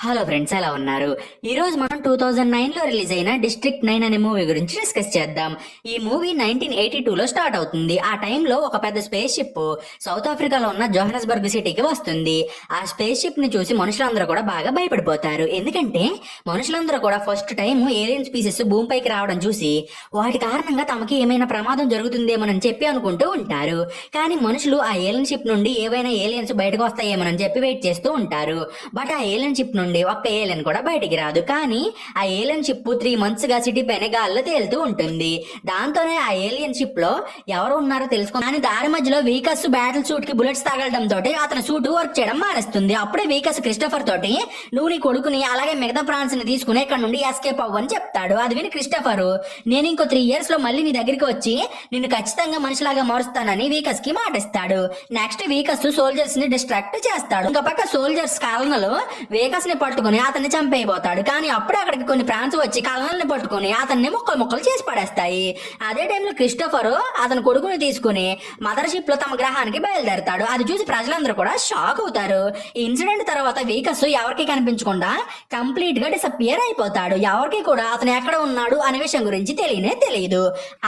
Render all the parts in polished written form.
Hello friends, ఎలా ఉన్నారు? ఈ రోజు మనం 2009 లో రిలీజ్ అయిన డిస్ట్రిక్ట్ 9 అనే మూవీ గురించి డిస్కస్ చేద్దాం. ఈ మూవీ 1982 లో స్టార్ట్ అవుతుంది. ఆ టైంలో ఒక పెద్ద స్పేస్ షిప్ సౌత్ ఆఫ్రికాలో ఉన్న జోహానస్బర్గ్ సిటీకి వస్తుంది. ఆ స్పేస్ షిప్ ని చూసి మనుషులందరూ కూడా బాగా భయపడిపోతారు. ఎందుకంటే మనుషులందరూ కూడా ఫస్ట్ టైం ఏలియన్ స్పీసెస్ భూమి పైకి రావడం చూసి వాటి కారణంగా తమకి ఏమైనా ప్రమాదం జరుగుతుందేమోనని చెప్పి అనుకుంటూ ఉంటారు. కానీ మనుషులు ఆ ఏలియన్ షిప్ నుండి ఏవైనా ఏలియన్స్ బయటకు వస్తాయేమోనని చెప్పి వెయిట్ చేస్తూ ఉంటారు. బట్ ఆ ఏలియన్ షిప్ నుండి ఒక్క ఏలియన్ కూడా బయటికి రాదు. కానీ ఆ ఏలియన్ షిప్ 3 months గా సిటీ పైన గాల్లో తేలుతూ ఉంటుంది. దాంతోనే ఆ ఏలియన్ షిప్ లో ఎవరు ఉన్నారో తెలుసుకుని కానీ దారి మధ్యలో వీకస్ బ్యాటిల్ సూట్ కి బుల్లెట్స్ తగలడం తోటి అతని సూట్ వర్క్ చేయడం మానేస్తుంది. అప్పుడే వీకస్ క్రిస్టఫర్ తోటి నువ్వు నీ కొడుకుని అలాగే మిగతా ప్రాన్స్ ని తీసుకుని ఇక్కడ నుండి ఎస్కేప్ అవ్వని చెప్తాడు. అది విని క్రిస్టఫర్ నేను ఇంకో 3 years లో మళ్ళీ నీ దగ్గరికి వచ్చి నిన్ను ఖచ్చితంగా మనిషిలాగా మారుస్తానని వీకస్ కి మాటిస్తాడు. నెక్స్ట్ వీకస్ సోల్జర్స్ ని డిస్ట్రాక్ట్ చేస్తాడు. ఇంకో పక్క సోల్జర్స్ కాలనలో వీకస్ ని పట్టుకుని అతన్ని చంపేయబోతాడు. కానీ అప్పుడే అక్కడికి కొన్ని ప్రాన్స్ వచ్చి కలనల్ని పట్టుకుని అతన్ని ముక్కలు చేసి పడేస్తాయి. అదే టైంలో క్రిస్టఫర్ అతని కొడుకుని తీసుకుని మదర్ షిప్ లో తమ గ్రహానికి బయలుదేరతాడు. అది చూసి ప్రజలందరూ కూడా షాక్ అవుతారు. ఈ ఇన్సిడెంట్ తర్వాత వీకస్ ఎవరికి కనిపించకుండా కంప్లీట్ గా డిసపియర్ అయిపోతాడు. ఎవరికి కూడా అతను ఎక్కడ ఉన్నాడు అనే విషయం గురించి తెలియదు.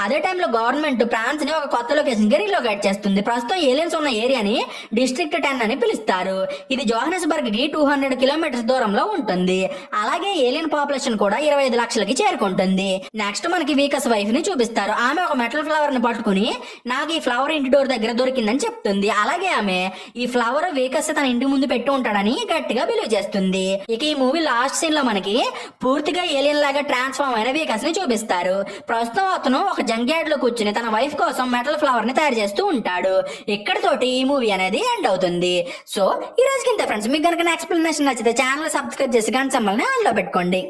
అదే టైంలో గవర్నమెంట్ ప్రాన్స్ ని ఒక కొత్త లొకేషన్ కి రీలొకేట్ చేస్తుంది. ప్రస్తుతం ఏలియన్స్ ఉన్న ఏరియాని డిస్ట్రిక్ట్ 10 అని పిలుస్తారు. ఇది జోహానస్బర్గ్ కి 200 kilometers దూరంలో ఉంటుంది. అలాగే ఏలియన్ పాపులేషన్ కూడా 25 లక్షలకి చేరుకుంటుంది. నెక్స్ట్ మనకి వీకస్ వైఫ్ ని చూపిస్తారు. ఆమె ఒక మెటల్ ఫ్లవర్ ని పట్టుకుని నాకు ఈ ఫ్లవర్ ఇంటి డోర్ దగ్గర దొరికిందని చెప్తుంది. అలాగే ఆమె ఈ ఫ్లవర్ వీకస్ తన ఇంటి ముందు పెట్టి ఉంటాడని గట్టిగా బిలీవ్ చేస్తుంది. ఇక ఈ మూవీ లాస్ట్ సీన్ లో మనకి పూర్తిగా ఏలియన్ లాగా ట్రాన్స్ఫార్మ్ అయిన వీకస్ ని చూపిస్తారు. ప్రస్తుతం అతను ఒక జంక్యార్డ్ లో కూర్చుని తన వైఫ్ కోసం మెటల్ ఫ్లవర్ ని తయారు చేస్తూ ఉంటాడు. ఇక్కడతోటి ఈ మూవీ అనేది ఎండ్ అవుతుంది. సో ఈ రోజుకి ఇంత ఫ్రెండ్స్, మీకు కనుక ఎక్స్ప్లెనేషన్ నచ్చితే ఛానల్ సబ్స్క్రైబ్ చేసి గంట సింబల్ని ఆన్లో పెట్టుకోండి.